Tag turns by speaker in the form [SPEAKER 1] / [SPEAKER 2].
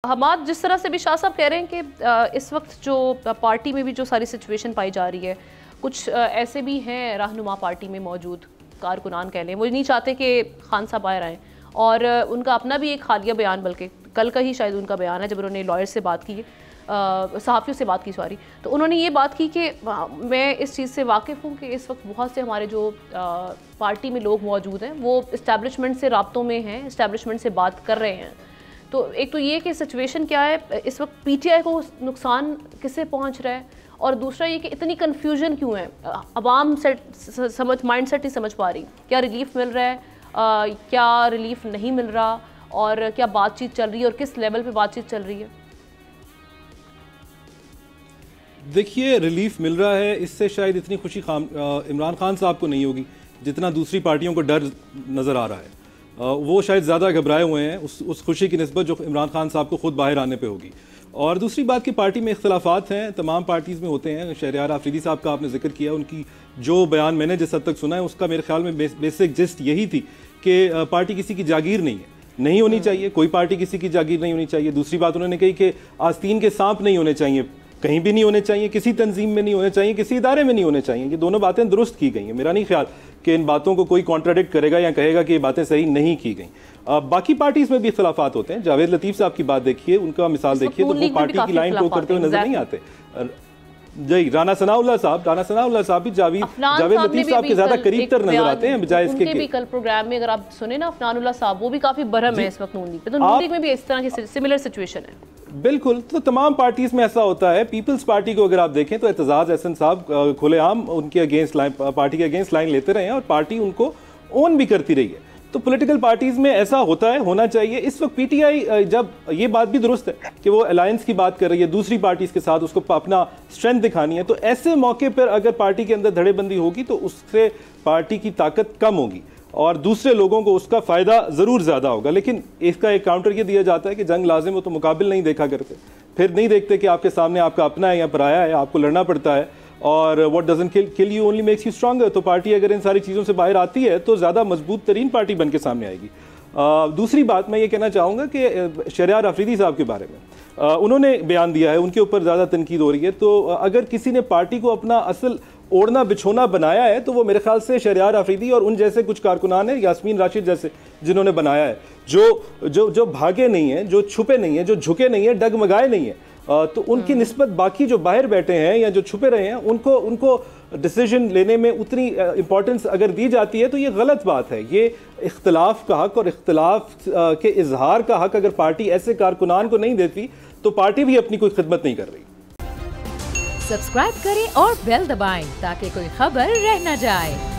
[SPEAKER 1] हमाद, जिस तरह से भी शाह साहब कह रहे हैं कि इस वक्त जो पार्टी में भी जो सारी सिचुएशन पाई जा रही है, कुछ ऐसे भी हैं रहनुमा पार्टी में मौजूद कारकुनान कह लें, वो नहीं चाहते कि खान साहब बाहर आएँ, और उनका अपना भी एक हालिया बयान, बल्कि कल का ही शायद उनका बयान है, जब उन्होंने लॉयर से बात की, सहाफ़ियों से बात की, सॉरी, तो उन्होंने ये बात की कि मैं इस चीज़ से वाकिफ़ हूँ कि इस वक्त बहुत से हमारे जो पार्टी में लोग मौजूद हैं वो इस्टेब्लिशमेंट से राब्तों में हैं, इस्टेब्लिशमेंट से बात कर रहे हैं। तो एक तो ये कि सिचुएशन क्या है इस वक्त, पीटीआई को नुकसान किससे पहुंच रहा है, और दूसरा ये कि इतनी कन्फ्यूजन क्यों है, अवाम समझ माइंड सेट नहीं समझ पा रही, क्या रिलीफ मिल रहा है, क्या रिलीफ नहीं मिल रहा, और क्या बातचीत चल रही है और किस लेवल पे बातचीत चल रही है।
[SPEAKER 2] देखिए, रिलीफ मिल रहा है, इससे शायद इतनी खुशी इमरान खान साहब को नहीं होगी जितना दूसरी पार्टियों को डर नज़र आ रहा है। वो शायद ज़्यादा घबराए हुए हैं उस खुशी की निस्बत जो इमरान खान साहब को खुद बाहर आने पे होगी। और दूसरी बात कि पार्टी में इख्तलाफात हैं, तमाम पार्टीज़ में होते हैं। शहरयार आफरीदी साहब का आपने जिक्र किया, उनकी जो बयान मैंने जिस हद तक सुना है उसका मेरे ख्याल में बेसिक जिस्ट यही थी कि पार्टी किसी की जागीर नहीं होनी चाहिए, कोई पार्टी किसी की जागीर नहीं होनी चाहिए। दूसरी बात उन्होंने कही कि आस्तीन के सांप नहीं होने चाहिए, कहीं भी नहीं होने चाहिए, किसी तंजीम में नहीं होने चाहिए, किसी इदारे में नहीं होने चाहिए। ये दोनों बातें दुरुस्त की गई हैं। मेरा नहीं ख्याल कि इन बातों को कोई कॉन्ट्राडिक्ट करेगा या कहेगा कि ये बातें सही नहीं की गई। बाकी पार्टीज में भी इख्तलाफात होते हैं। जावेद लतीफ़ साहब की बात देखिए, उनका मिसाल देखिए, तो वो पार्टी की लाइन को करते हुए नजर नहीं आते। जी, राना सनाउल्लाह साहब भी जावेद लतीफ़ साहब के ज्यादा करीब तर नजर आते हैं, बजाय इसके
[SPEAKER 1] भी कल प्रोग्राम में अगर आप सुने ना, अफनानुल्लाह साहब वो भी काफी बरहम है इस वक्त नून लीग पे, तो नून लीग में भी इस तरह की सिमिलर सिचुएशन है।
[SPEAKER 2] बिल्कुल, तो तमाम पार्टीज में ऐसा होता है। पीपल्स पार्टी को अगर आप देखें तो एतजाज एहसन साहब खुलेआम उनके अगेंस्ट लाइन, पार्टी के अगेंस्ट लाइन लेते रहे हैं और पार्टी उनको ओन भी करती रही है। तो पॉलिटिकल पार्टीज में ऐसा होता है, होना चाहिए। इस वक्त पीटीआई, जब ये बात भी दुरुस्त है कि वो अलायंस की बात कर रही है दूसरी पार्टीज के साथ, उसको अपना स्ट्रेंथ दिखानी है, तो ऐसे मौके पर अगर पार्टी के अंदर धड़ेबंदी होगी तो उससे पार्टी की ताकत कम होगी और दूसरे लोगों को उसका फ़ायदा ज़रूर ज़्यादा होगा। लेकिन इसका एक काउंटर ये दिया जाता है कि जंग लाजिम हो तो मुकाबिल नहीं देखा करते, फिर नहीं देखते कि आपके सामने आपका अपना है या पराया है, आपको लड़ना पड़ता है, और what doesn't kill you only makes you stronger. तो पार्टी अगर इन सारी चीज़ों से बाहर आती है तो ज़्यादा मजबूत तरीन पार्टी बन के सामने आएगी। दूसरी बात मैं ये कहना चाहूँगा कि शहरयार आफरीदी साहब के बारे में उन्होंने बयान दिया है, उनके ऊपर ज़्यादा तनकीद हो रही है। तो अगर किसी ने पार्टी को अपना असल ओढ़ना बिछोना बनाया है तो वो मेरे ख्याल से शहरयार आफरीदी और उन जैसे कुछ कारकुनान है, यास्मीन राशिद जैसे, जिन्होंने बनाया है, जो भागे नहीं हैं, जो छुपे नहीं हैं, जो झुके नहीं हैं, डगमगाए नहीं हैं। तो उनकी निस्बत बाकी जो बाहर बैठे हैं या जो छुपे रहे हैं उनको डिसीजन लेने में उतनी इंपॉर्टेंस अगर दी जाती है तो ये गलत बात है। ये इख्तलाफ का हक और इख्तलाफ के इजहार का हक अगर पार्टी ऐसे कारकुनान को नहीं देती तो पार्टी भी अपनी कोई खिदमत नहीं कर रही।
[SPEAKER 3] सब्सक्राइब करें और बेल दबाएं ताकि कोई खबर रह न जाए।